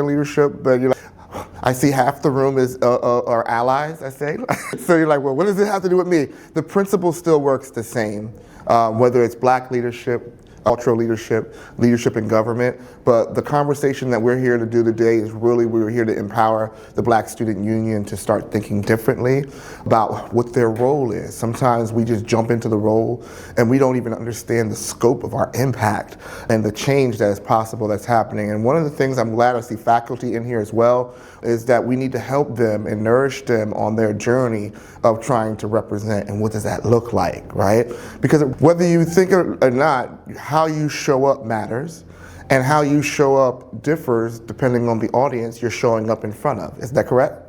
leadership, but you're like, I see half the room are allies, I say. So you're like, well, what does it have to do with me? The principle still works the same, whether it's black leadership, cultural leadership, leadership in government. But the conversation that we're here to do today is really, we're here to empower the Black Student Union to start thinking differently about what their role is. Sometimes we just jump into the role and we don't even understand the scope of our impact and the change that is possible that's happening. And one of the things I'm glad I see faculty in here as well is that we need to help them and nourish them on their journey of trying to represent, and what does that look like, right? Because whether you think it or not, how you show up matters, and how you show up differs depending on the audience you're showing up in front of. Is that correct?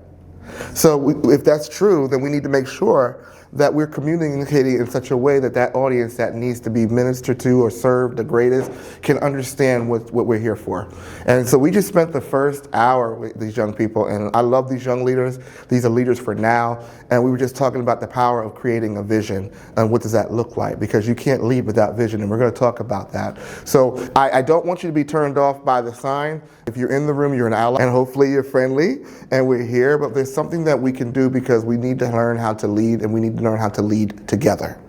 So if that's true, then we need to make sure that we're communicating in such a way that that audience that needs to be ministered to or served the greatest can understand what we're here for. And so we just spent the first hour with these young people, and I love these young leaders. These are leaders for now, and we were just talking about the power of creating a vision and what does that look like, because you can't lead without vision, and we're going to talk about that. So I don't want you to be turned off by the sign. If you're in the room, you're an ally, and hopefully you're friendly, and we're here, but there's something that we can do because we need to learn how to lead, and we need to learn how to lead together.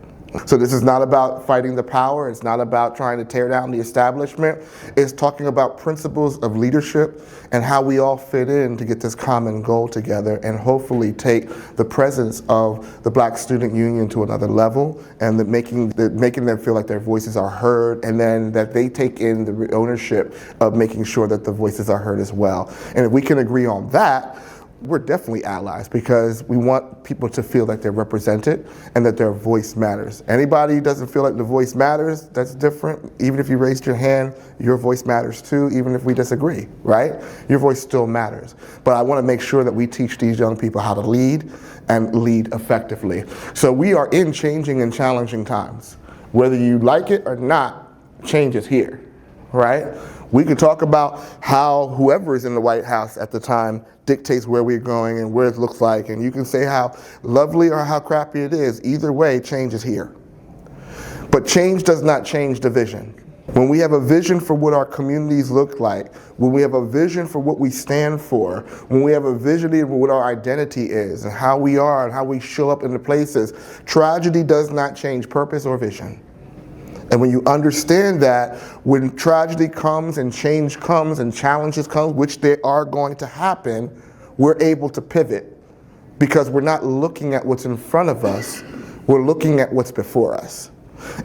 So this is not about fighting the power. It's not about trying to tear down the establishment. It's talking about principles of leadership and how we all fit in to get this common goal together and hopefully take the presence of the Black Student Union to another level, and making them feel like their voices are heard, and then that they take in the ownership of making sure that the voices are heard as well. And if we can agree on that, we're definitely allies, because we want people to feel like they're represented and that their voice matters. Anybody who doesn't feel like the voice matters, that's different. Even if you raised your hand, your voice matters too, even if we disagree, right? Your voice still matters. But I want to make sure that we teach these young people how to lead and lead effectively. So we are in changing and challenging times. Whether you like it or not, change is here, right? We could talk about how whoever is in the White House at the time dictates where we're going and where it looks like, and you can say how lovely or how crappy it is. Either way, change is here. But change does not change the vision. When we have a vision for what our communities look like, when we have a vision for what we stand for, when we have a vision of what our identity is and how we are and how we show up in the places, tragedy does not change purpose or vision. And when you understand that, when tragedy comes and change comes and challenges come, which they are going to happen, we're able to pivot, because we're not looking at what's in front of us, we're looking at what's before us.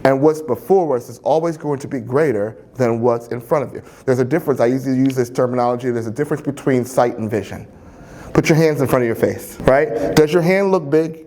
And what's before us is always going to be greater than what's in front of you. There's a difference, I usually use this terminology, there's a difference between sight and vision. Put your hands in front of your face, right? Does your hand look big?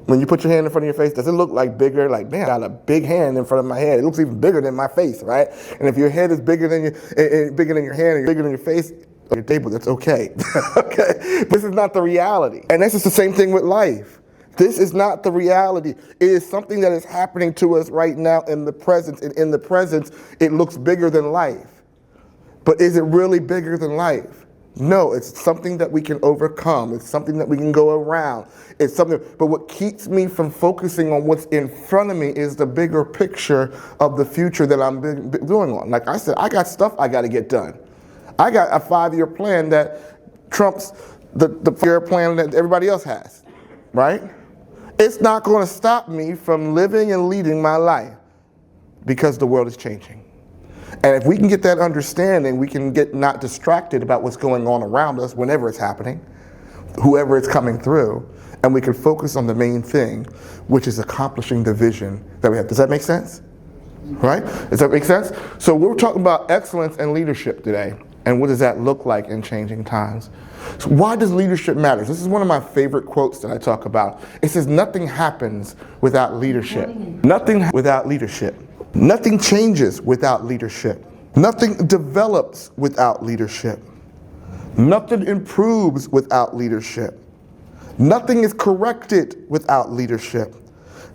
When you put your hand in front of your face, does it look like bigger? Like, man, I got a big hand in front of my head. It looks even bigger than my face, right? And if your head is bigger than your hand and bigger than your face, or your table, that's okay. Okay? This is not the reality. And this is the same thing with life. This is not the reality. It is something that is happening to us right now in the present. And in the present, it looks bigger than life. But is it really bigger than life? No, it's something that we can overcome. It's something that we can go around. It's something, but what keeps me from focusing on what's in front of me is the bigger picture of the future that I'm doing on. Like I said, I got stuff I got to get done. I got a 5-year plan that trumps the 5-year plan that everybody else has, right? It's not going to stop me from living and leading my life, because the world is changing. And if we can get that understanding, we can get not distracted about what's going on around us whenever it's happening, whoever it's coming through, and we can focus on the main thing, which is accomplishing the vision that we have. Does that make sense? Right? Does that make sense? So we're talking about excellence and leadership today, and what does that look like in changing times? So why does leadership matter? This is one of my favorite quotes that I talk about. It says, nothing happens without leadership. Nothing without leadership. Nothing changes without leadership. Nothing develops without leadership. Nothing improves without leadership. Nothing is corrected without leadership.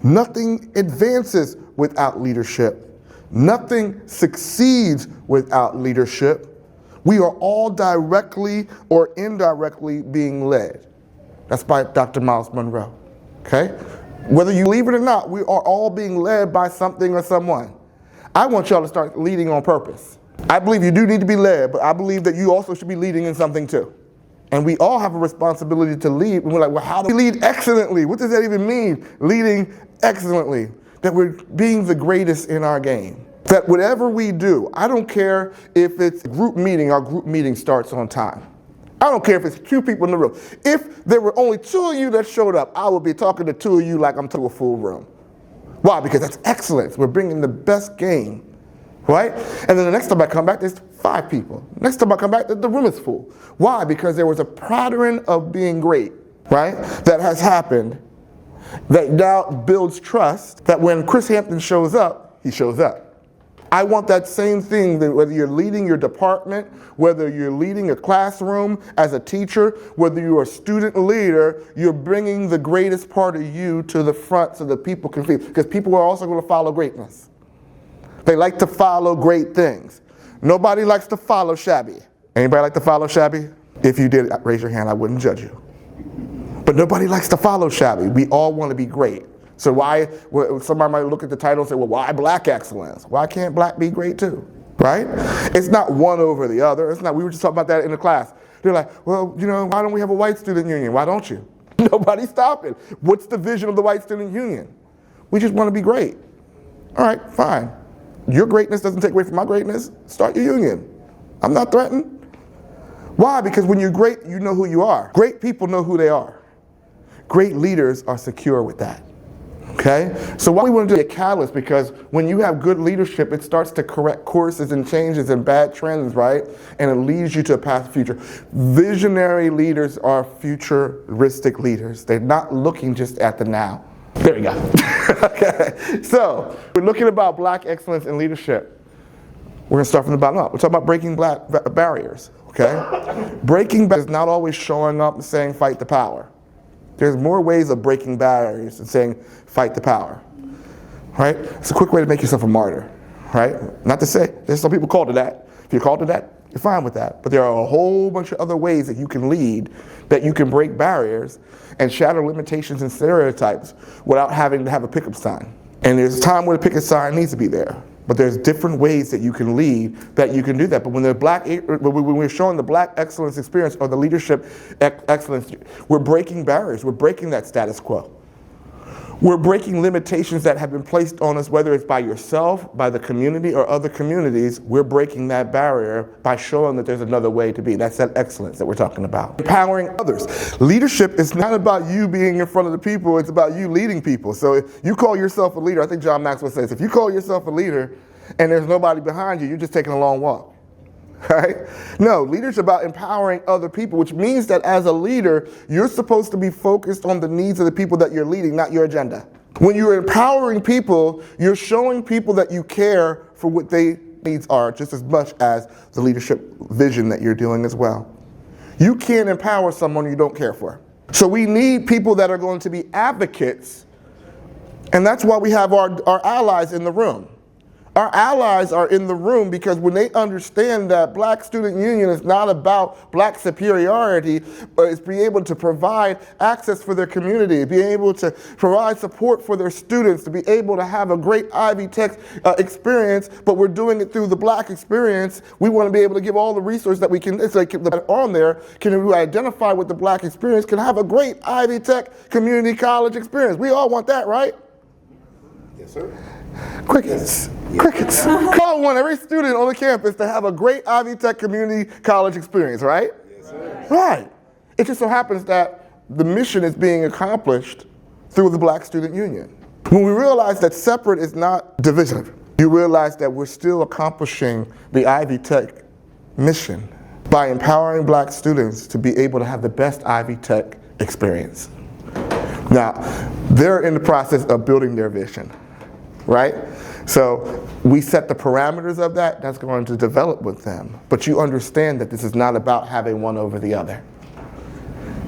Nothing advances without leadership. Nothing succeeds without leadership. We are all directly or indirectly being led. That's by Dr. Miles Monroe, okay? Whether you believe it or not, we are all being led by something or someone. I want y'all to start leading on purpose. I believe you do need to be led, but I believe that you also should be leading in something too. And we all have a responsibility to lead. And we're like, well, how do we lead excellently? What does that even mean, leading excellently? That we're being the greatest in our game. That whatever we do, I don't care if it's a group meeting, our group meeting starts on time. I don't care if it's 2 people in the room. If there were only 2 of you that showed up, I would be talking to 2 of you like I'm to a full room. Why? Because that's excellence. We're bringing the best game. Right? And then the next time I come back, there's 5 people. Next time I come back, the room is full. Why? Because there was a pattern of being great, right, that has happened that now builds trust that when Chris Hampton shows up, he shows up. I want that same thing, that whether you're leading your department, whether you're leading a classroom as a teacher, whether you're a student leader, you're bringing the greatest part of you to the front so that people can feel. Because people are also going to follow greatness. They like to follow great things. Nobody likes to follow shabby. Anybody like to follow shabby? If you did, raise your hand, I wouldn't judge you. But nobody likes to follow shabby. We all want to be great. So why, somebody might look at the title and say, well, why black excellence? Why can't black be great too? Right? It's not one over the other. It's not, we were just talking about that in the class. They're like, well, you know, why don't we have a white student union? Why don't you? Nobody's stopping. What's the vision of the white student union? We just want to be great. All right, fine. Your greatness doesn't take away from my greatness. Start your union. I'm not threatened. Why? Because when you're great, you know who you are. Great people know who they are. Great leaders are secure with that. Okay? So why we want to do a catalyst, because when you have good leadership, it starts to correct courses and changes and bad trends, right? And it leads you to a path of future. Visionary leaders are futuristic leaders. They're not looking just at the now. There we go. Okay. So we're looking about black excellence in leadership. We're going to start from the bottom up. We're talking about breaking black barriers. Okay? Breaking barriers is not always showing up and saying fight the power. There's more ways of breaking barriers than saying fight the power. Right? It's a quick way to make yourself a martyr. Right? Not to say there's some people called to that. If you're called to that, you're fine with that. But there are a whole bunch of other ways that you can lead, that you can break barriers and shatter limitations and stereotypes without having to have a pickup sign. And there's a time where the pickup sign needs to be there. But there's different ways that you can lead, that you can do that. But when we're showing the black excellence experience or the leadership excellence, we're breaking barriers. We're breaking that status quo. We're breaking limitations that have been placed on us, whether it's by yourself, by the community, or other communities. We're breaking that barrier by showing that there's another way to be. That's that excellence that we're talking about. Empowering others. Leadership is not about you being in front of the people, it's about you leading people. So if you call yourself a leader, I think John Maxwell says, if you call yourself a leader and there's nobody behind you, you're just taking a long walk. Right? No, leadership is about empowering other people, which means that as a leader, you're supposed to be focused on the needs of the people that you're leading, not your agenda. When you're empowering people, you're showing people that you care for what their needs are just as much as the leadership vision that you're doing as well. You can't empower someone you don't care for. So we need people that are going to be advocates, and that's why we have our allies in the room. Our allies are in the room because when they understand that Black Student Union is not about black superiority, but it's being able to provide access for their community, being able to provide support for their students, to be able to have a great Ivy Tech experience, but we're doing it through the black experience. We want to be able to give all the resources that we can, it's like on there, can identify with the black experience, can have a great Ivy Tech community college experience. We all want that, right? Yes, sir. Crickets. Crickets. Call one every student on the campus to have a great Ivy Tech community college experience, right? Yes, sir. Right. It just so happens that the mission is being accomplished through the Black Student Union. When we realize that separate is not divisive, you realize that we're still accomplishing the Ivy Tech mission by empowering black students to be able to have the best Ivy Tech experience. Now, they're in the process of building their vision. Right? So we set the parameters of that. That's going to develop with them. But you understand that this is not about having one over the other.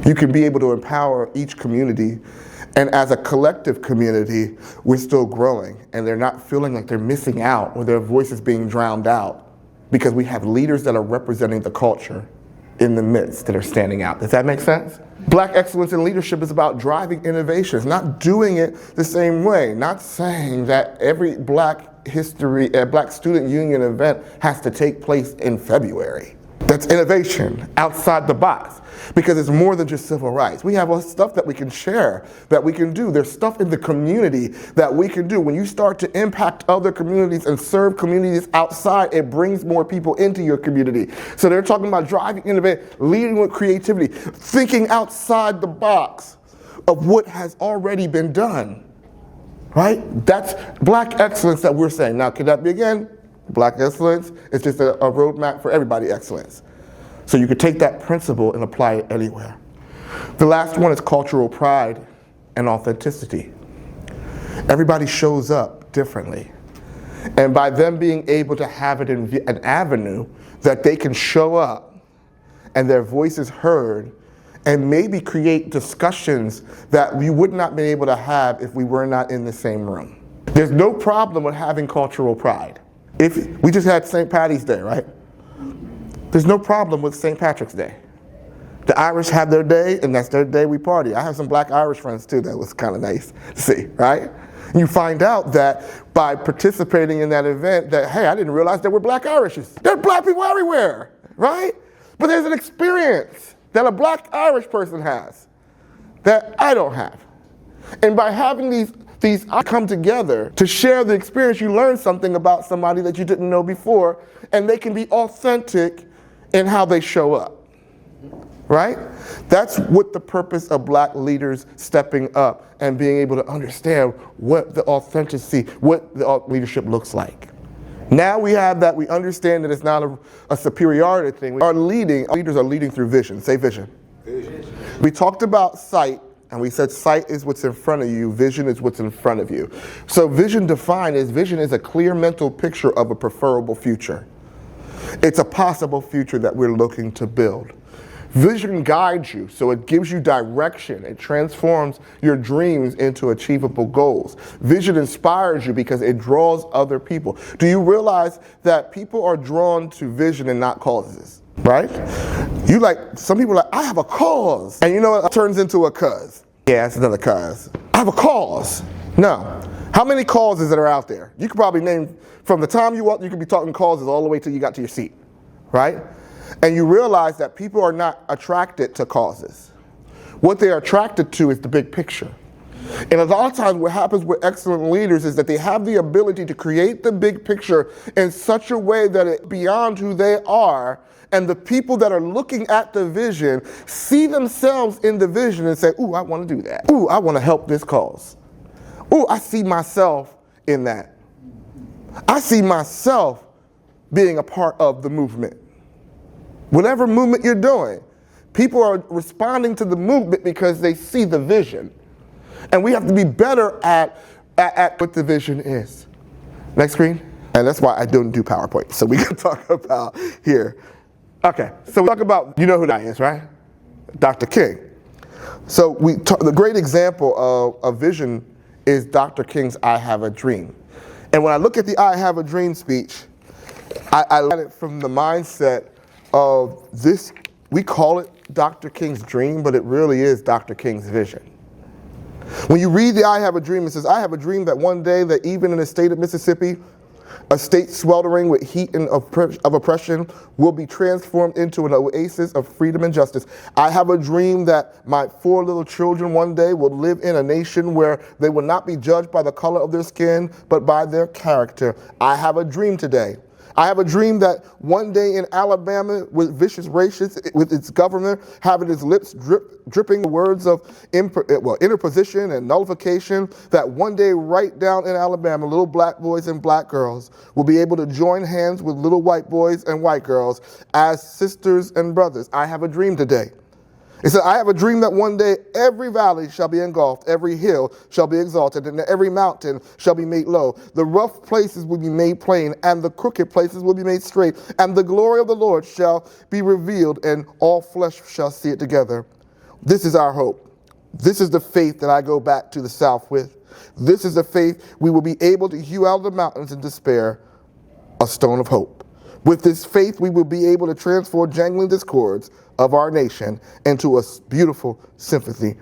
You can be able to empower each community, and as a collective community, we're still growing, and they're not feeling like they're missing out or their voice is being drowned out because we have leaders that are representing the culture in the midst that are standing out. Does that make sense? Black excellence in leadership is about driving innovations, not doing it the same way, not saying that every black Black Student Union event has to take place in February. That's innovation outside the box, because it's more than just civil rights. We have stuff that we can share, that we can do. There's stuff in the community that we can do. When you start to impact other communities and serve communities outside, it brings more people into your community. So they're talking about driving innovation, leading with creativity, thinking outside the box of what has already been done, right? That's Black excellence that we're saying. Now, could that be again? Black excellence is just a roadmap for everybody excellence. So you could take that principle and apply it anywhere. The last one is cultural pride and authenticity. Everybody shows up differently. And by them being able to have it in an avenue that they can show up and their voice is heard, and maybe create discussions that we would not be able to have if we were not in the same room. There's no problem with having cultural pride. If we just had St. Patty's Day, right? There's no problem with St. Patrick's Day. The Irish have their day, and that's their day we party. I have some Black Irish friends too. That was kind of nice to see, right? And you find out that by participating in that event that, hey, I didn't realize there were Black Irishes. There are Black people everywhere, right? But there's an experience that a Black Irish person has that I don't have. And by having these come together to share the experience, you learn something about somebody that you didn't know before, and they can be authentic in how they show up, right? That's what the purpose of Black leaders stepping up and being able to understand what the authenticity, what the leadership looks like. Now we have that, we understand that it's not a superiority thing. Our leaders are leading through vision. Say vision. Vision. We talked about sight, and we said sight is what's in front of you, vision is what's in front of you. So vision defined as vision is a clear mental picture of a preferable future. It's a possible future that we're looking to build. Vision guides you, so it gives you direction. It transforms your dreams into achievable goals. Vision inspires you because it draws other people. Do you realize that people are drawn to vision and not causes? Right? Some people are like, I have a cause. And you know what? It turns into a cause. Yeah, it's another cause. I have a cause. No. How many causes that are out there? You could probably name, from the time you walk, you could be talking causes all the way till you got to your seat. Right? And you realize that people are not attracted to causes. What they are attracted to is the big picture. And a lot of times what happens with excellent leaders is that they have the ability to create the big picture in such a way that it's beyond who they are, and the people that are looking at the vision see themselves in the vision and say, ooh, I want to do that. Ooh, I want to help this cause. Ooh, I see myself in that. I see myself being a part of the movement. Whatever movement you're doing, people are responding to the movement because they see the vision. And we have to be better at what the vision is. Next screen. And that's why I don't do PowerPoint. So we can talk about here. Okay, so we talk about, you know who that is, right? Dr. King. So the great example of vision is Dr. King's I Have a Dream. And when I look at the I Have a Dream speech, I look at it from the mindset of this, we call it Dr. King's dream, but it really is Dr. King's vision. When you read the I Have a Dream, it says, I have a dream that one day that even in the state of Mississippi, a state sweltering with heat and of oppression will be transformed into an oasis of freedom and justice. I have a dream that my 4 little children one day will live in a nation where they will not be judged by the color of their skin, but by their character. I have a dream today. I have a dream that one day in Alabama, with vicious racists, with its governor having his lips dripping the words of interposition and nullification, that one day right down in Alabama, little black boys and black girls will be able to join hands with little white boys and white girls as sisters and brothers. I have a dream today. It said, I have a dream that one day every valley shall be engulfed, every hill shall be exalted, and every mountain shall be made low. The rough places will be made plain, and the crooked places will be made straight, and the glory of the Lord shall be revealed, and all flesh shall see it together. This is our hope. This is the faith that I go back to the South with. This is the faith we will be able to hew out of the mountains in despair a stone of hope. With this faith, we will be able to transform jangling discords of our nation into a beautiful symphony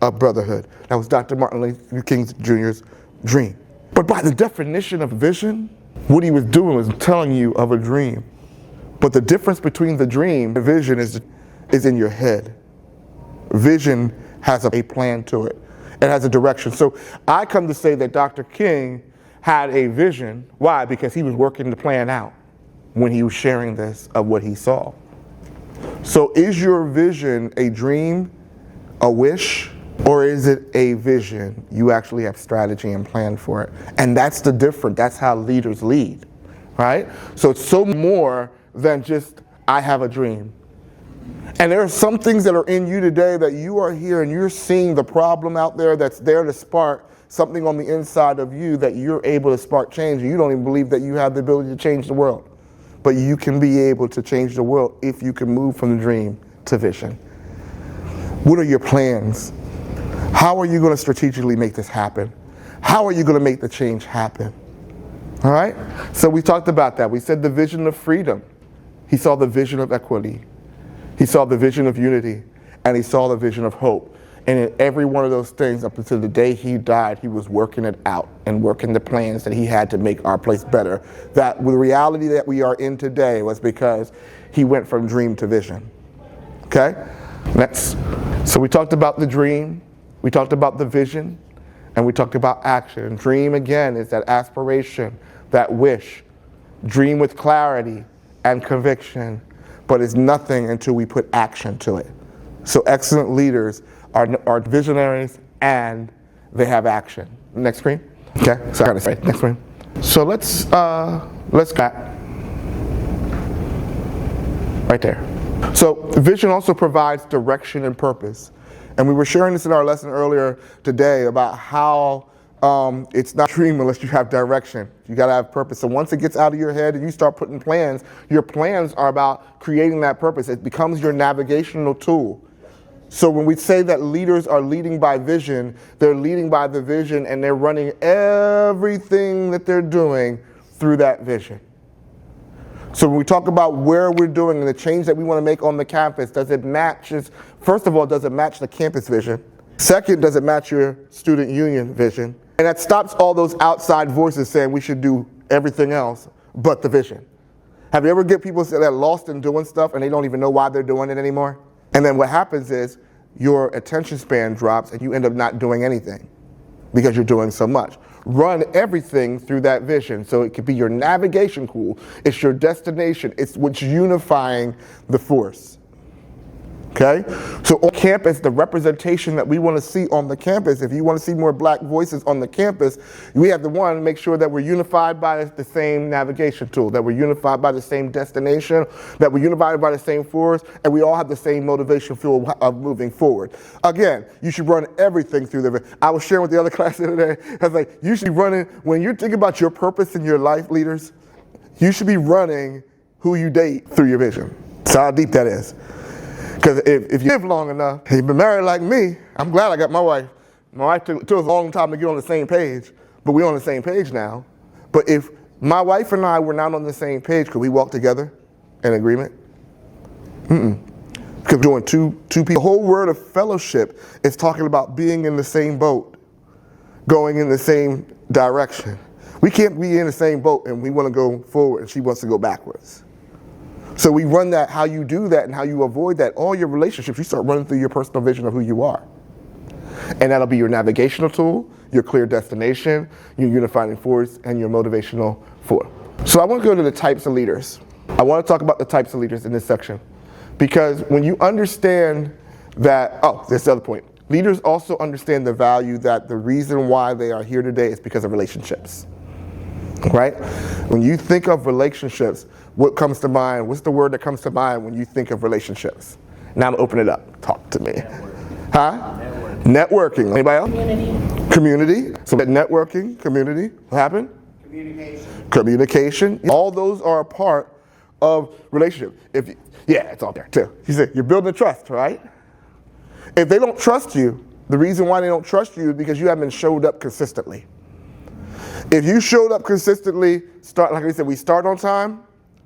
of brotherhood. That was Dr. Martin Luther King Jr.'s dream. But by the definition of vision, what he was doing was telling you of a dream. But the difference between the dream and vision is in your head. Vision has a plan to it. It has a direction. So I come to say that Dr. King had a vision. Why? Because he was working the plan out when he was sharing this of what he saw. So is your vision a dream, a wish, or is it a vision? You actually have strategy and plan for it. And that's the difference. That's how leaders lead, right? So it's so more than just, I have a dream. And there are some things that are in you today that you are here and you're seeing the problem out there that's there to spark something on the inside of you that you're able to spark change. And you don't even believe that you have the ability to change the world. But you can be able to change the world if you can move from the dream to vision. What are your plans? How are you going to strategically make this happen? How are you going to make the change happen? All right? So we talked about that. We said the vision of freedom. He saw the vision of equity. He saw the vision of unity. And he saw the vision of hope. And in every one of those things, up until the day he died, he was working it out and working the plans that he had to make our place better. That the reality that we are in today was because he went from dream to vision. Okay? Next. So we talked about the dream, we talked about the vision, and we talked about action. And dream, again, is that aspiration, that wish. Dream with clarity and conviction, but it's nothing until we put action to it. So excellent leaders are visionaries and they have action. Next screen. Okay, so I gotta say, next screen. So let's cut right there. So vision also provides direction and purpose. And we were sharing this in our lesson earlier today about how it's not a dream unless you have direction. You gotta have purpose. So once it gets out of your head and you start putting plans, your plans are about creating that purpose. It becomes your navigational tool. So when we say that leaders are leading by vision, they're leading by the vision and they're running everything that they're doing through that vision. So when we talk about where we're doing and the change that we want to make on the campus, does it match, first of all, does it match the campus vision? Second, does it match your student union vision? And that stops all those outside voices saying we should do everything else but the vision. Have you ever get people that are lost in doing stuff and they don't even know why they're doing it anymore? And then what happens is your attention span drops and you end up not doing anything because you're doing so much. Run everything through that vision. So it could be your navigation tool. It's your destination. It's what's unifying the force. Okay? So on campus, the representation that we want to see on the campus, if you want to see more black voices on the campus, we have to make sure that we're unified by the same navigation tool, that we're unified by the same destination, that we're unified by the same force, and we all have the same motivation fuel of moving forward. Again, you should run everything through the vision. I was sharing with the other class the other day, I was like, you should be running, when you're thinking about your purpose in your life, leaders, you should be running who you date through your vision. That's how deep that is. Because if you live long enough, you've been married like me, I'm glad I got my wife. My wife took us a long time to get on the same page, but we're on the same page now. But if my wife and I were not on the same page, could we walk together in agreement? Because we're doing two people. The whole word of fellowship is talking about being in the same boat, going in the same direction. We can't be in the same boat and we want to go forward and she wants to go backwards. So we run that, how you do that and how you avoid that. All your relationships, you start running through your personal vision of who you are. And that'll be your navigational tool, your clear destination, your unifying force, and your motivational force. So I want to go to the types of leaders. I want to talk about the types of leaders in this section. Because when you understand that, there's the other point. Leaders also understand the value that the reason why they are here today is because of relationships. Right? When you think of relationships, what comes to mind? What's the word that comes to mind when you think of relationships? Now I'm gonna open it up. Talk to me. Networking. Anybody else? Community. So that networking, community. What happened? Communication. All those are a part of relationship. It's all there too. You said you're building trust, right? If they don't trust you, the reason why they don't trust you is because you haven't showed up consistently. If you showed up consistently, like I said, we start on time.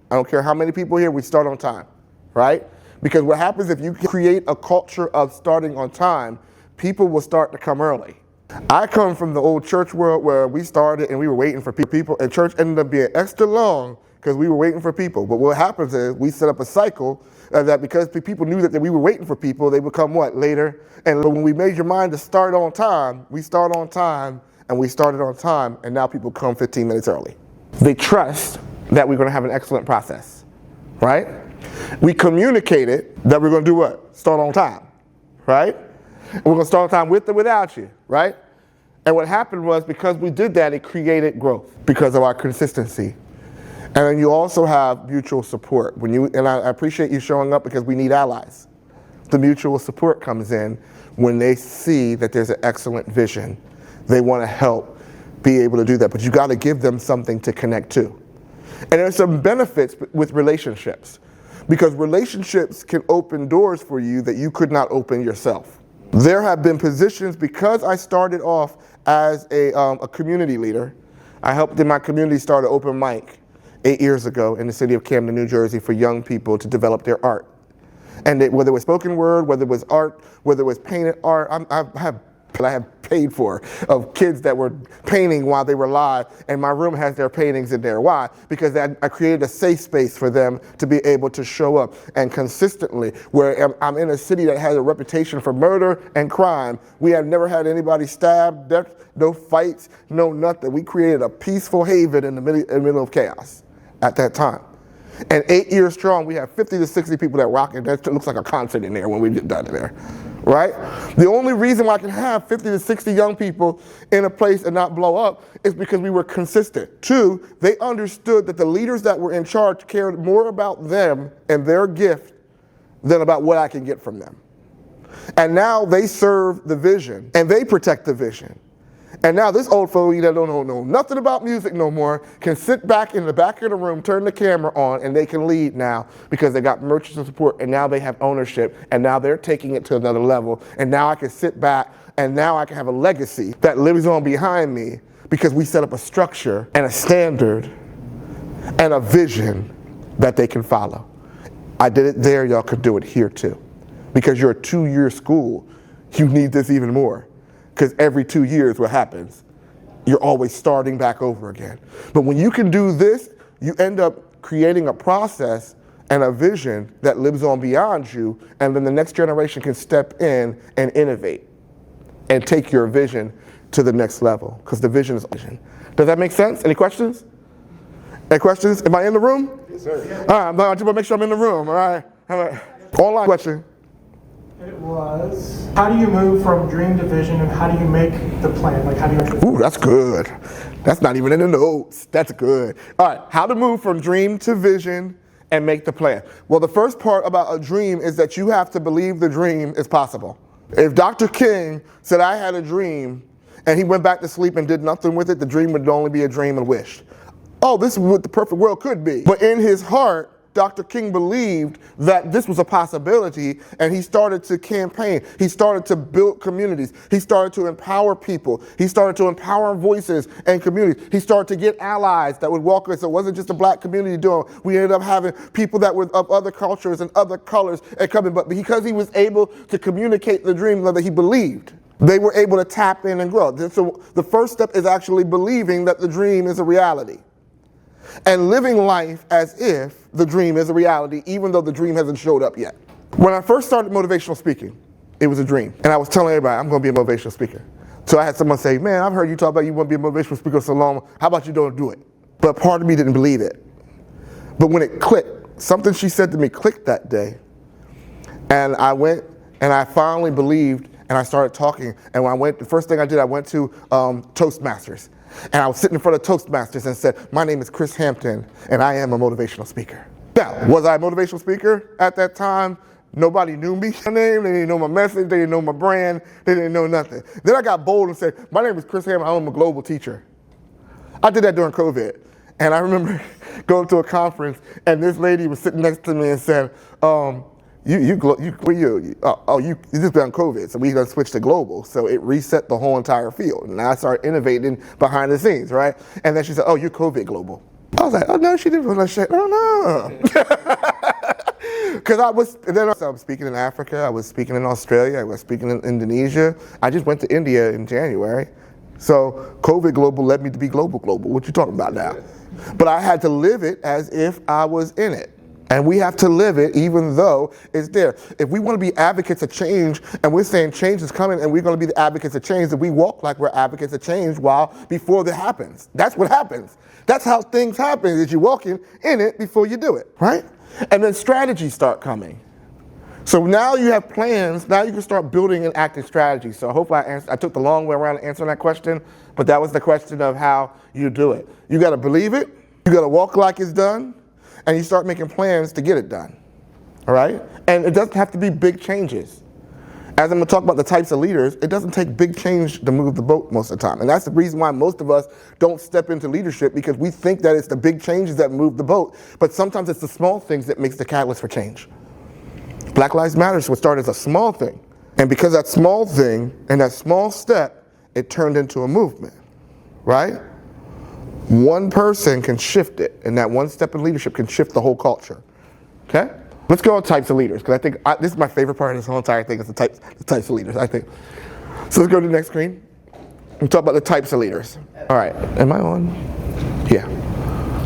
I don't care how many people here, we start on time, right? Because what happens if you create a culture of starting on time, people will start to come early. I come from the old church world where we started and we were waiting for people, and church ended up being extra long because we were waiting for people. But what happens is we set up a cycle that because people knew that we were waiting for people, they would come what? Later. And when we made your mind to start on time, we start on time, and we started on time, and now people come 15 minutes early. They trust that we're going to have an excellent process, right? We communicated that we're going to do what? Start on time, right? And we're going to start on time with or without you, right? And what happened was because we did that, it created growth because of our consistency. And then you also have mutual support. And I appreciate you showing up because we need allies. The mutual support comes in when they see that there's an excellent vision. They want to help be able to do that, but you got to give them something to connect to. And there's some benefits with relationships because relationships can open doors for you that you could not open yourself. There have been positions, because I started off as a community leader. I helped in my community start an open mic 8 years ago in the city of Camden, New Jersey for young people to develop their art. And whether it was spoken word, whether it was art, whether it was painted art, I have paid for of kids that were painting while they were live, and my room has their paintings in there. Why? Because I created a safe space for them to be able to show up and consistently. Where I'm in a city that has a reputation for murder and crime, we have never had anybody stabbed, no fights, no nothing. We created a peaceful haven in the middle of chaos at that time. And 8 years strong, we have 50 to 60 people that rock it. That looks like a concert in there when we get done there, right? The only reason why I can have 50 to 60 young people in a place and not blow up is because we were consistent. Two, they understood that the leaders that were in charge cared more about them and their gift than about what I can get from them. And now they serve the vision and they protect the vision. And now this old fogey that don't know nothing about music no more can sit back in the back of the room, turn the camera on, and they can lead now because they got merchants and support, and now they have ownership, and now they're taking it to another level. And now I can sit back, and now I can have a legacy that lives on behind me because we set up a structure and a standard and a vision that they can follow. I did it there, y'all could do it here too. Because you're a 2-year school, you need this even more. Because every 2 years, what happens? You're always starting back over again. But when you can do this, you end up creating a process and a vision that lives on beyond you, and then the next generation can step in and innovate and take your vision to the next level, because the vision is vision. Does that make sense? Any questions? Any questions? Am I in the room? Yes, sir. All right, I just want to make sure I'm in the room, all right? Online question. It was, how do you move from dream to vision, and how do you make the plan? Like, how do you? Ooh, that's good. That's not even in the notes. That's good. All right, how to move from dream to vision and make the plan. Well, the first part about a dream is that you have to believe the dream is possible. If Dr. King said, I had a dream, and he went back to sleep and did nothing with it, the dream would only be a dream and wished. Oh, this is what the perfect world could be. But in his heart, Dr. King believed that this was a possibility, and he started to campaign. He started to build communities. He started to empower people. He started to empower voices and communities. He started to get allies that would walk with us. So it wasn't just a black community doing it. We ended up having people that were of other cultures and other colors and coming. But because he was able to communicate the dream that he believed, they were able to tap in and grow. So the first step is actually believing that the dream is a reality, and living life as if the dream is a reality, even though the dream hasn't showed up yet. When I first started motivational speaking, it was a dream. And I was telling everybody, I'm going to be a motivational speaker. So I had someone say, man, I've heard you talk about you want to be a motivational speaker so long. How about you don't do it? But part of me didn't believe it. But when it clicked, something she said to me clicked that day. And I went and I finally believed, and I started talking. And when I went, the first thing I did, I went to Toastmasters. And I was sitting in front of Toastmasters and said, my name is Chris Hampton, and I am a motivational speaker. Now, was I a motivational speaker at that time? Nobody knew me, my name, they didn't know my message, they didn't know my brand, they didn't know nothing. Then I got bold and said, my name is Chris Hampton, I'm a global teacher. I did that during COVID. And I remember going to a conference, and this lady was sitting next to me and said, you just been on COVID, so we gonna switch to global. So it reset the whole entire field. And I started innovating behind the scenes, right? And then she said, oh, you're COVID global. I was like, oh no, she didn't want to say, oh no. Because I was speaking in Africa, I was speaking in Australia, I was speaking in Indonesia. I just went to India in January. So COVID global led me to be global. What you talking about now? But I had to live it as if I was in it. And we have to live it even though it's there. If we want to be advocates of change, and we're saying change is coming and we're going to be the advocates of change, then we walk like we're advocates of change before that happens. That's what happens. That's how things happen, is you're walking in it before you do it, right? And then strategies start coming. So now you have plans, now you can start building and acting strategies. So I hope I took the long way around answering that question, but that was the question of how you do it. You got to believe it, you got to walk like it's done, and you start making plans to get it done, all right? And it doesn't have to be big changes. As I'm gonna talk about the types of leaders, it doesn't take big change to move the boat most of the time. And that's the reason why most of us don't step into leadership, because we think that it's the big changes that move the boat, but sometimes it's the small things that makes the catalyst for change. Black Lives Matter would start as a small thing. And because that small thing and that small step, it turned into a movement, right? One person can shift it, and that one step in leadership can shift the whole culture, okay? Let's go on types of leaders, because I think this is my favorite part of this whole entire thing, is the types of leaders, I think. So let's go to the next screen and talk about the types of leaders. All right, am I on? Yeah.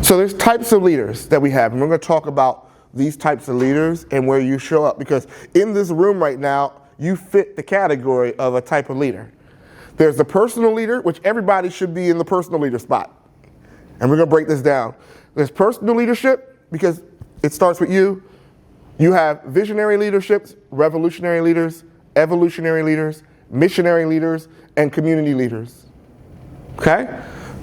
So there's types of leaders that we have, and we're gonna talk about these types of leaders and where you show up, because in this room right now, you fit the category of a type of leader. There's the personal leader, which everybody should be in the personal leader spot. And we're gonna break this down. There's personal leadership, because it starts with you. You have visionary leaderships, revolutionary leaders, evolutionary leaders, missionary leaders, and community leaders, okay?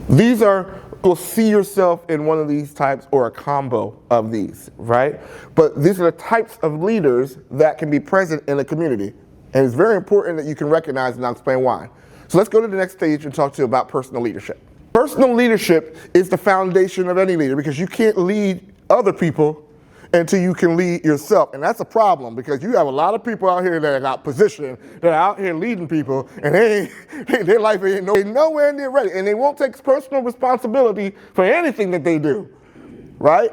These you'll see yourself in one of these types or a combo of these, right? But these are the types of leaders that can be present in a community. And it's very important that you can recognize, and I'll explain why. So let's go to the next stage and talk to you about personal leadership. Personal leadership is the foundation of any leader, because you can't lead other people until you can lead yourself. And that's a problem, because you have a lot of people out here that are out position, that are out here leading people, and their life ain't nowhere near ready. And they won't take personal responsibility for anything that they do, right?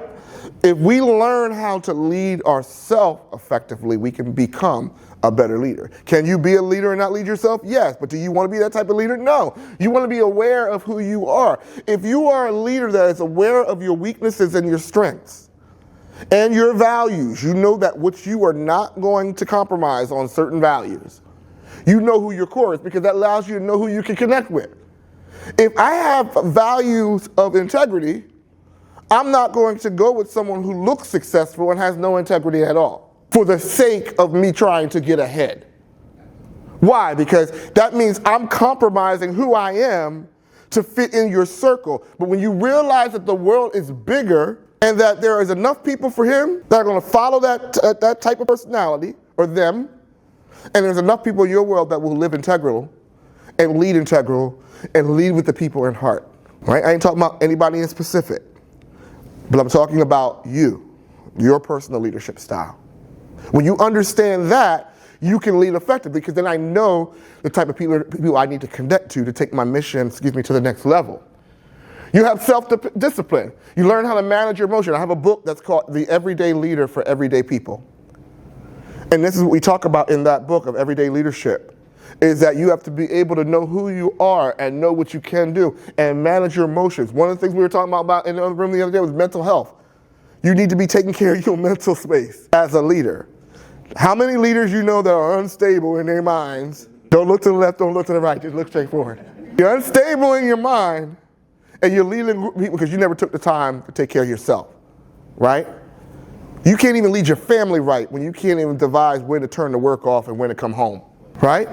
If we learn how to lead ourselves effectively, we can become a better leader. Can you be a leader and not lead yourself? Yes, but do you want to be that type of leader? No. You want to be aware of who you are. If you are a leader that is aware of your weaknesses and your strengths and your values, you know that which you are not going to compromise on certain values. You know who your core is, because that allows you to know who you can connect with. If I have values of integrity, I'm not going to go with someone who looks successful and has no integrity at all, for the sake of me trying to get ahead. Why? Because that means I'm compromising who I am to fit in your circle. But when you realize that the world is bigger and that there is enough people for him that are going to follow that type of personality, or them, and there's enough people in your world that will live integral and lead with the people in heart, right? I ain't talking about anybody in specific, but I'm talking about you, your personal leadership style. When you understand that, you can lead effectively, because then I know the type of people I need to connect to take my mission, to the next level. You have self-discipline. You learn how to manage your emotion. I have a book that's called The Everyday Leader for Everyday People. And this is what we talk about in that book of everyday leadership, is that you have to be able to know who you are and know what you can do and manage your emotions. One of the things we were talking about in the room the other day was mental health. You need to be taking care of your mental space as a leader. How many leaders you know that are unstable in their minds? Don't look to the left, don't look to the right, just look straight forward. You're unstable in your mind, and you're leading people because you never took the time to take care of yourself, right? You can't even lead your family right when you can't even devise when to turn the work off and when to come home, right?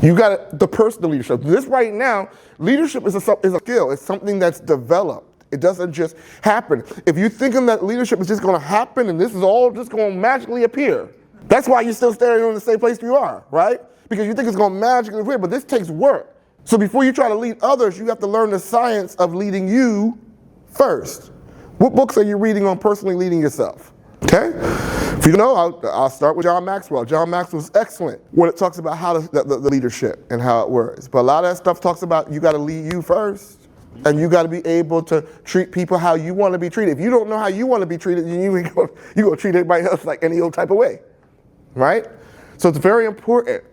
You got the personal leadership. This right now, leadership is a skill. It's something that's developed. It doesn't just happen. If you're thinking that leadership is just going to happen and this is all just going to magically appear, that's why you're still standing in the same place you are, right? Because you think it's going to magically appear, but this takes work. So before you try to lead others, you have to learn the science of leading you first. What books are you reading on personally leading yourself? Okay? If you know, I'll start with John Maxwell. John Maxwell's excellent when it talks about how the leadership and how it works. But a lot of that stuff talks about you got to lead you first. And you got to be able to treat people how you want to be treated. If you don't know how you want to be treated, you're going to treat everybody else like any old type of way, right? So it's very important.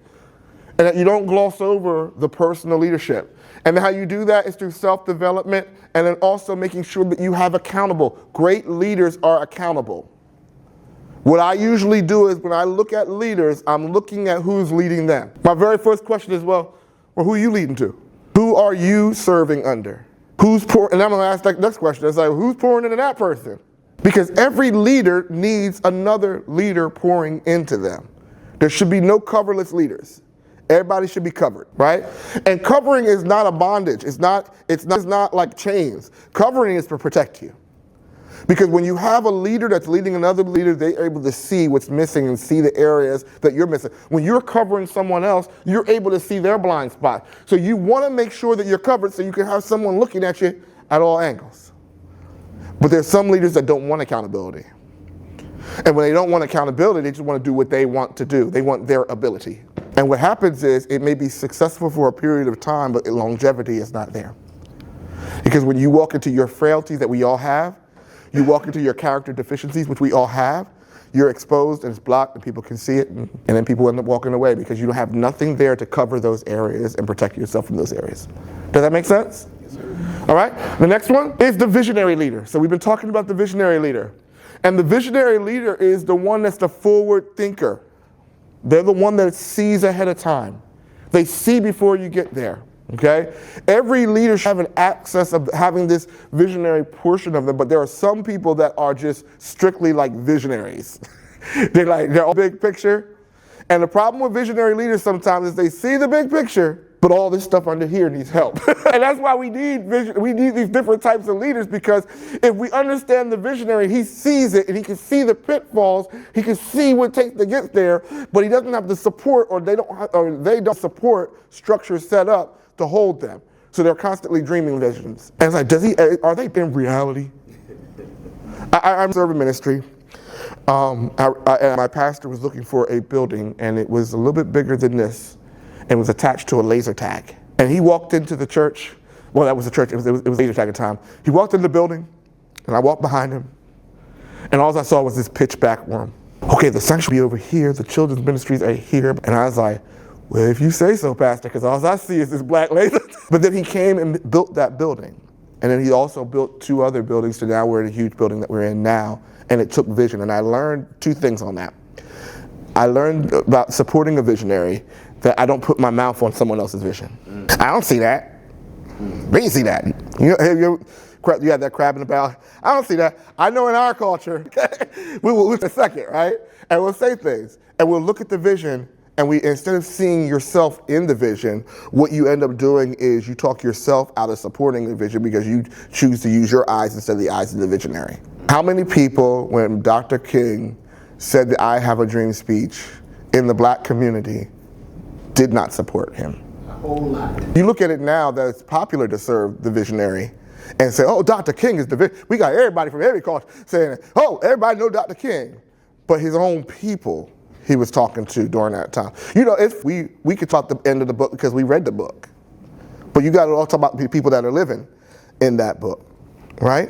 And that you don't gloss over the personal leadership. And how you do that is through self-development and then also making sure that you have accountable. Great leaders are accountable. What I usually do is when I look at leaders, I'm looking at who's leading them. My very first question is, well, who are you leading to? Who are you serving under? Who's pouring? And I'm going to ask that next question. It's like, who's pouring into that person? Because every leader needs another leader pouring into them. There should be no coverless leaders. Everybody should be covered, right? And covering is not a bondage. It's not like chains. Covering is to protect you. Because when you have a leader that's leading another leader, they're able to see what's missing and see the areas that you're missing. When you're covering someone else, you're able to see their blind spot. So you want to make sure that you're covered so you can have someone looking at you at all angles. But there's some leaders that don't want accountability. And when they don't want accountability, they just want to do what they want to do. They want their ability. And what happens is it may be successful for a period of time, but longevity is not there. Because when you walk into your frailties that we all have, you walk into your character deficiencies, which we all have, you're exposed and it's blocked and people can see it, and then people end up walking away because you don't have nothing there to cover those areas and protect yourself from those areas. Does that make sense? Yes, sir. All right, the next one is the visionary leader. So we've been talking about the visionary leader. And the visionary leader is the one that's the forward thinker. They're the one that sees ahead of time. They see before you get there. Okay? Every leader should have an access of having this visionary portion of them, but there are some people that are just strictly like visionaries. They're all big picture. And the problem with visionary leaders sometimes is they see the big picture, but all this stuff under here needs help. And that's why we need these different types of leaders, because if we understand the visionary, he sees it and he can see the pitfalls, he can see what it takes to get there, but he doesn't have the support, or they don't support structures set up to hold them. So they're constantly dreaming visions. And it's like, are they in reality? I'm serving ministry. My pastor was looking for a building, and it was a little bit bigger than this, and was attached to a laser tag. And he walked into the church. Well, that was the church. It was laser tag at the time. He walked in the building, and I walked behind him, and all I saw was this pitch black room. Okay, the sanctuary over here, the children's ministries are here, and I was like, well, if you say so, Pastor, because all I see is this black laser. But then he came and built that building. And then he also built 2 other buildings, so now we're in a huge building that we're in now. And it took vision. And I learned 2 things on that. I learned about supporting a visionary, that I don't put my mouth on someone else's vision. I don't see that. We didn't see that. You had that crab in the barrel. I don't see that. I know in our culture, we will look a second, right? And we'll say things. And we'll look at the vision. And instead of seeing yourself in the vision, what you end up doing is you talk yourself out of supporting the vision because you choose to use your eyes instead of the eyes of the visionary. How many people, when Dr. King said the I Have a Dream speech in the black community, did not support him? A whole lot. You look at it now that it's popular to serve the visionary and say, oh, Dr. King is the visionary. We got everybody from every culture saying, oh, everybody know Dr. King. But his own people he was talking to during that time. You know, if we could talk the end of the book because we read the book. But you got to also talk about the people that are living in that book, right?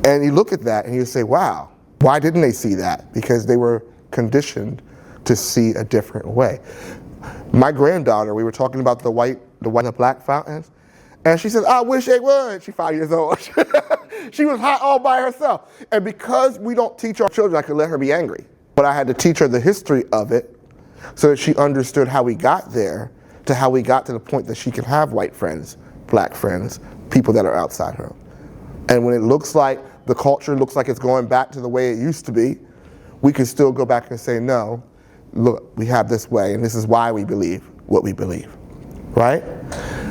And you look at that and you say, wow, why didn't they see that? Because they were conditioned to see a different way. My granddaughter, we were talking about the white and black fountains, and she said, I wish they would. She's 5 years old. She was hot all by herself. And because we don't teach our children, I could let her be angry. But I had to teach her the history of it so that she understood how we got there, to how we got to the point that she can have white friends, black friends, people that are outside her. And when it looks like the culture looks like it's going back to the way it used to be, we can still go back and say, no, look, we have this way, and this is why we believe what we believe, right?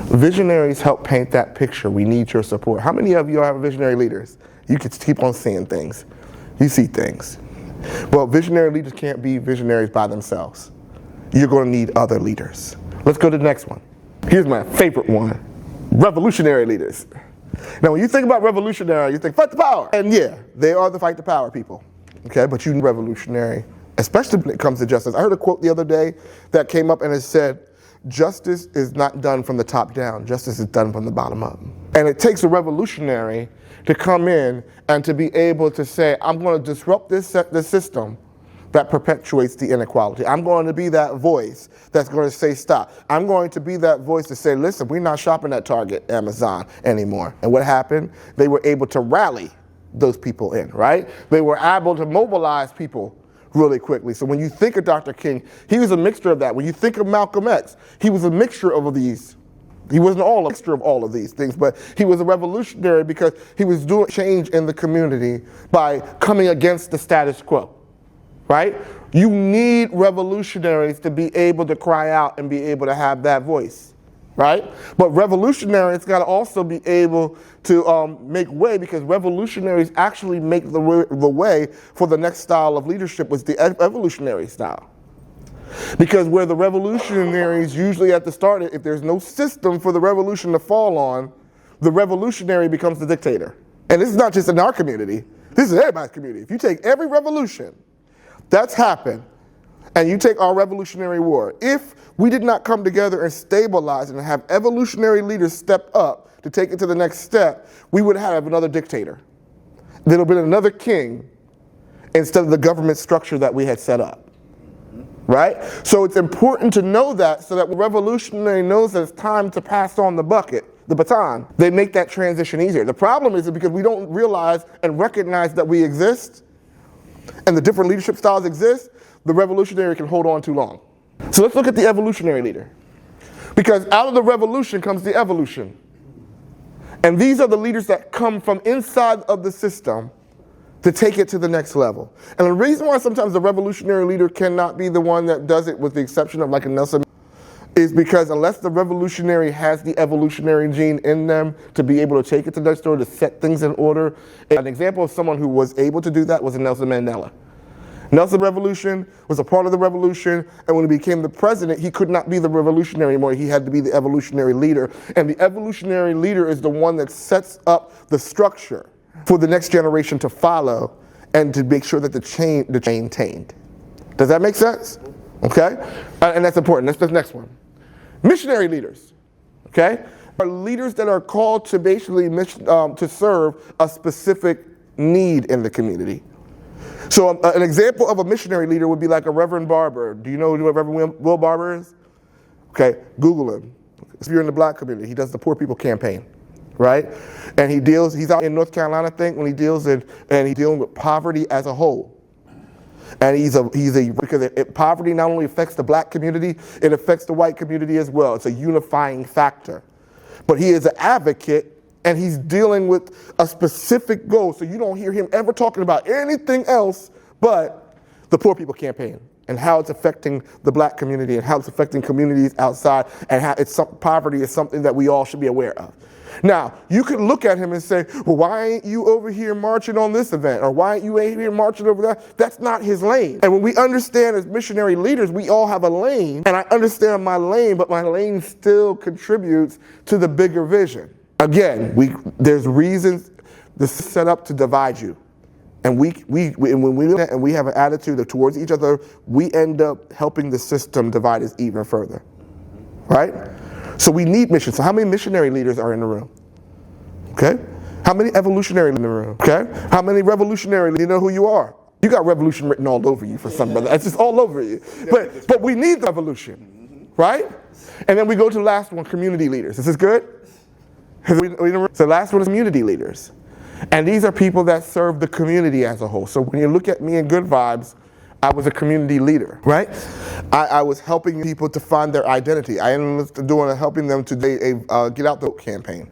Visionaries help paint that picture. We need your support. How many of you are visionary leaders? You can keep on seeing things. You see things. Well, visionary leaders can't be visionaries by themselves. You're going to need other leaders. Let's go to the next one. Here's my favorite one. Revolutionary leaders. Now, when you think about revolutionary, you think fight the power. And yeah, they are the fight the power people. Okay, but you need revolutionary, especially when it comes to justice. I heard a quote the other day that came up and it said, justice is not done from the top down. Justice is done from the bottom up. And it takes a revolutionary to come in and to be able to say, I'm going to disrupt this system that perpetuates the inequality. I'm going to be that voice that's going to say stop. I'm going to be that voice to say, listen, we're not shopping at Target, Amazon anymore. And what happened? They were able to rally those people in, right? They were able to mobilize people really quickly. So when you think of Dr. King, he was a mixture of that. When you think of Malcolm X, he was a mixture of these. He wasn't a mixture of all of these things, but he was a revolutionary because he was doing change in the community by coming against the status quo. Right? You need revolutionaries to be able to cry out and be able to have that voice, right? But revolutionaries got to also be able to make way, because revolutionaries actually make the way for the next style of leadership, was the evolutionary style. Because where the revolutionaries usually at the start, if there's no system for the revolution to fall on, the revolutionary becomes the dictator. And this is not just in our community, this is everybody's community. If you take every revolution that's happened, and you take our Revolutionary War, if we did not come together and stabilize and have evolutionary leaders step up to take it to the next step, we would have another dictator. There would have been another king instead of the government structure that we had set up, right? So it's important to know that, so that when revolutionary knows that it's time to pass on the baton, they make that transition easier. The problem is that because we don't realize and recognize that we exist, and the different leadership styles exist, the revolutionary can hold on too long. So let's look at the evolutionary leader. Because out of the revolution comes the evolution. And these are the leaders that come from inside of the system to take it to the next level. And the reason why sometimes the revolutionary leader cannot be the one that does it, with the exception of like a Nelson, is because unless the revolutionary has the evolutionary gene in them to be able to take it to the next door, to set things in order. An example of someone who was able to do that was Nelson Mandela. Nelson Revolution was a part of the revolution, and when he became the president, he could not be the revolutionary anymore. He had to be the evolutionary leader. And the evolutionary leader is the one that sets up the structure for the next generation to follow and to make sure that the chain maintained. Does that make sense? Okay? And that's important. That's the next one. Missionary leaders, okay, are leaders that are called to basically to serve a specific need in the community. So an example of a missionary leader would be like a Reverend Barber. Do you know who Reverend Will Barber is? Okay, Google him. If you're in the black community, he does the Poor People Campaign, right? And he's out in North Carolina, I think, when he's dealing with poverty as a whole. And because poverty not only affects the black community, it affects the white community as well. It's a unifying factor. But he is an advocate, and he's dealing with a specific goal. So you don't hear him ever talking about anything else but the Poor People Campaign and how it's affecting the black community and how it's affecting communities outside, and how poverty is something that we all should be aware of. Now, you could look at him and say, well, why ain't you over here marching on this event? Or why ain't you here marching over that? That's not his lane. And when we understand as missionary leaders, we all have a lane. And I understand my lane, but my lane still contributes to the bigger vision. Again, there's reasons this is set up to divide you. And when we do that and we have an attitude towards each other, we end up helping the system divide us even further. Right? So we need missions. So how many missionary leaders are in the room? Okay? How many evolutionary in the room? Okay? How many revolutionary leaders? You know who you are. You got revolution written all over you for some brother. It's just all over you. But we need the revolution, right? And then we go to the last one, community leaders. Is this good? So the last one is community leaders. And these are people that serve the community as a whole. So when you look at me in Good Vibes, I was a community leader, right? I was helping people to find their identity. I ended up helping them to get out the vote campaign.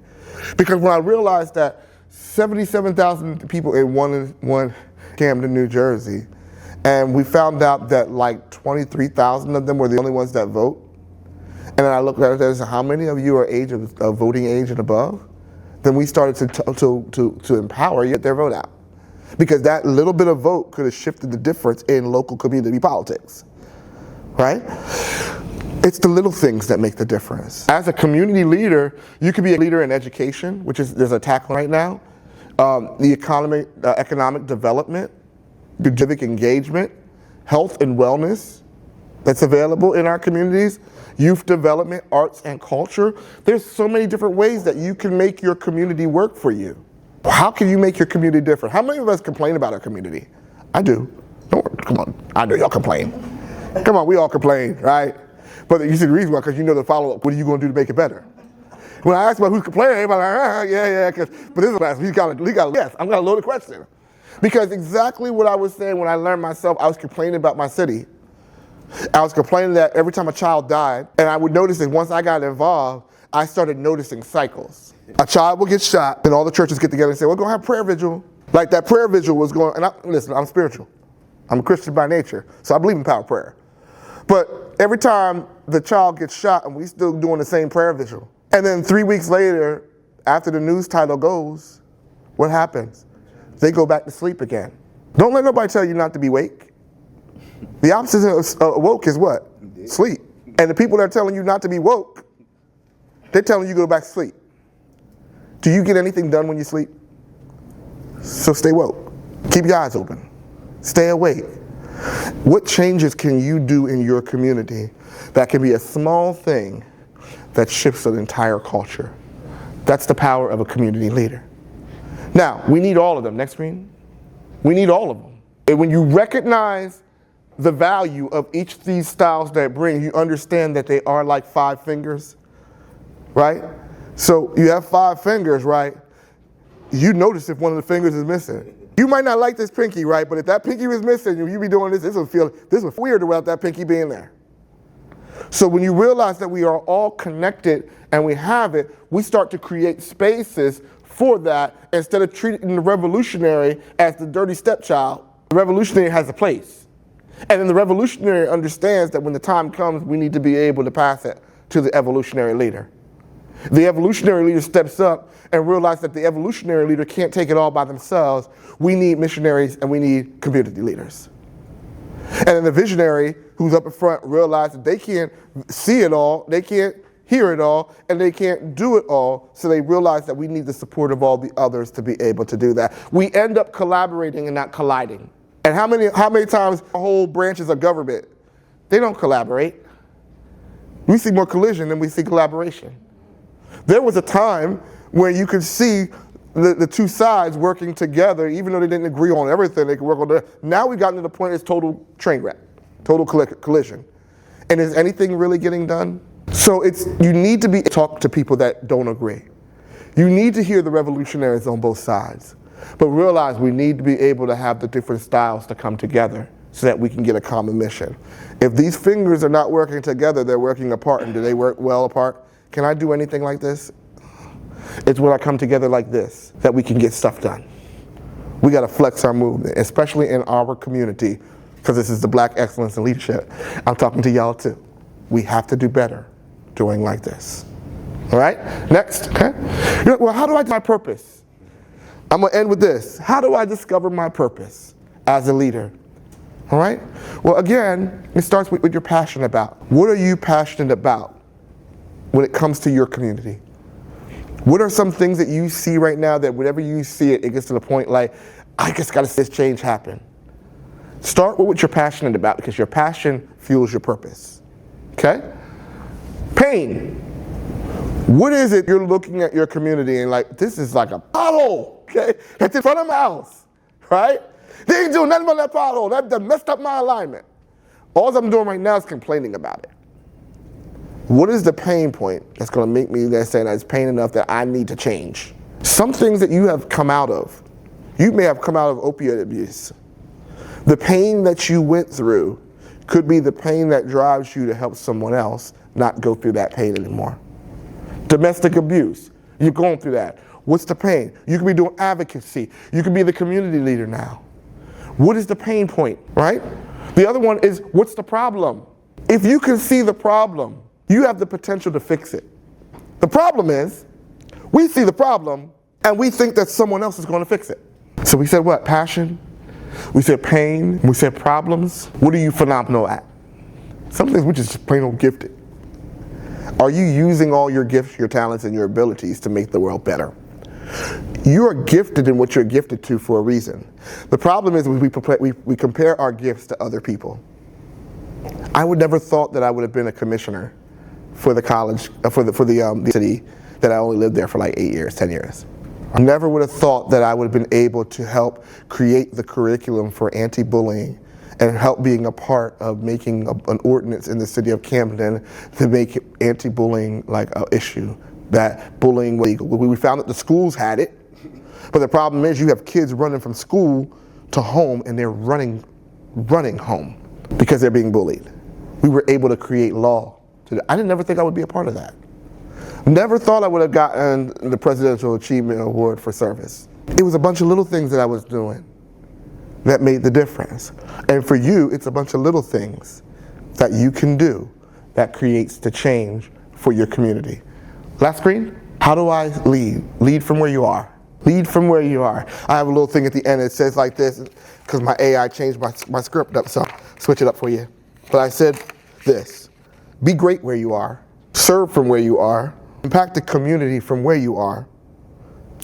Because when I realized that 77,000 people in one Hampton, New Jersey, and we found out that like 23,000 of them were the only ones that vote. And then I looked at it and said, how many of you are of voting age and above? Then we started to empower you, get their vote out. Because that little bit of vote could have shifted the difference in local community politics, right? It's the little things that make the difference. As a community leader, you could be a leader in education, which is there's a tackle right now, the economic development, the civic engagement, health and wellness, that's available in our communities, youth development, arts and culture. There's so many different ways that you can make your community work for you. How can you make your community different? How many of us complain about our community? I do. Come on, I know y'all complain. Come on, we all complain, right? But you see the reason why, because you know the follow-up, what are you going to do to make it better? When I ask about who's complaining, everybody's like, yeah, but this is last, yes, I'm going to load a question. Because exactly what I was saying when I learned myself, I was complaining about my city. I was complaining that every time a child died, and I would notice that once I got involved, I started noticing cycles. A child will get shot, and all the churches get together and say, we're going to have prayer vigil. Like that prayer vigil was going, and listen, I'm spiritual. I'm a Christian by nature, so I believe in power of prayer. But every time the child gets shot, and we still doing the same prayer vigil. And then 3 weeks later, after the news title goes, what happens? They go back to sleep again. Don't let nobody tell you not to be awake. The opposite of woke is what? Sleep. And the people that are telling you not to be woke, they're telling you to go back to sleep. Do you get anything done when you sleep? So stay woke. Keep your eyes open. Stay awake. What changes can you do in your community that can be a small thing that shifts an entire culture? That's the power of a community leader. Now, we need all of them. Next screen. We need all of them. And when you recognize the value of each of these styles that bring, you understand that they are like 5 fingers, right? So you have 5 fingers, right? You notice if one of the fingers is missing. You might not like this pinky, right? But if that pinky was missing, you be doing this would weird without that pinky being there. So when you realize that we are all connected and we have it, we start to create spaces for that instead of treating the revolutionary as the dirty stepchild. The revolutionary has a place. And then the revolutionary understands that when the time comes, we need to be able to pass it to the evolutionary leader. The evolutionary leader steps up and realizes that the evolutionary leader can't take it all by themselves. We need missionaries and we need community leaders. And then the visionary who's up in front realizes that they can't see it all, they can't hear it all, and they can't do it all, so they realize that we need the support of all the others to be able to do that. We end up collaborating and not colliding. And how many times whole branches of government, they don't collaborate. We see more collision than we see collaboration. There was a time where you could see the two sides working together, even though they didn't agree on everything, they could work on that. Now we've gotten to the point it's total train wreck, total collision. And is anything really getting done? So you need to talk to people that don't agree. You need to hear the revolutionaries on both sides. But realize we need to be able to have the different styles to come together so that we can get a common mission. If these fingers are not working together, they're working apart. And do they work well apart? Can I do anything like this? It's when I come together like this that we can get stuff done. We got to flex our movement, especially in our community, because this is the Black Excellence in Leadership. I'm talking to y'all too. We have to do better doing like this. All right? Next. Okay? You're like, well, how do I do my purpose? I'm going to end with this. How do I discover my purpose as a leader? All right? Well, again, it starts with what you're passionate about. What are you passionate about when it comes to your community? What are some things that you see right now that whenever you see it, it gets to the point like, I just got to see this change happen? Start with what you're passionate about, because your passion fuels your purpose. Okay? Pain. What is it you're looking at your community and like, this is like a pothole, okay? That's in front of my house, right? They ain't doing nothing about that pothole. That messed up my alignment. All I'm doing right now is complaining about it. What is the pain point that's going to make me say that it's pain enough that I need to change? Some things that you have come out of. You may have come out of opioid abuse. The pain that you went through could be the pain that drives you to help someone else not go through that pain anymore. Domestic abuse, you're going through that. What's the pain? You could be doing advocacy. You could be the community leader now. What is the pain point, right? The other one is, what's the problem? If you can see the problem, you have the potential to fix it. The problem is, we see the problem and we think that someone else is going to fix it. So we said what? Passion. We said pain. We said problems. What are you phenomenal at? Some things we're just plain old gifted. Are you using all your gifts, your talents, and your abilities to make the world better? You are gifted in what you're gifted to for a reason. The problem is we compare our gifts to other people. I would never thought that I would have been a commissioner for the college, for the city that I only lived there for like 8 years, 10 years. I never would have thought that I would have been able to help create the curriculum for anti-bullying and help being a part of making an ordinance in the city of Hampton to make anti-bullying like an issue. That bullying was legal. We found that the schools had it, but the problem is you have kids running from school to home and they're running home because they're being bullied. We were able to create law. I didn't never think I would be a part of that. Never thought I would have gotten the Presidential Achievement Award for service. It was a bunch of little things that I was doing that made the difference. And for you, it's a bunch of little things that you can do that creates the change for your community. Last screen. How do I lead? Lead from where you are. Lead from where you are. I have a little thing at the end that says like this, because my AI changed my script up, so switch it up for you. But I said this: be great where you are, serve from where you are, impact the community from where you are,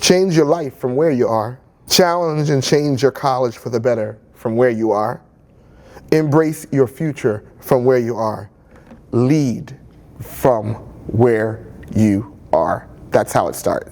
change your life from where you are, challenge and change your college for the better from where you are, embrace your future from where you are, lead from where you are. That's how it starts.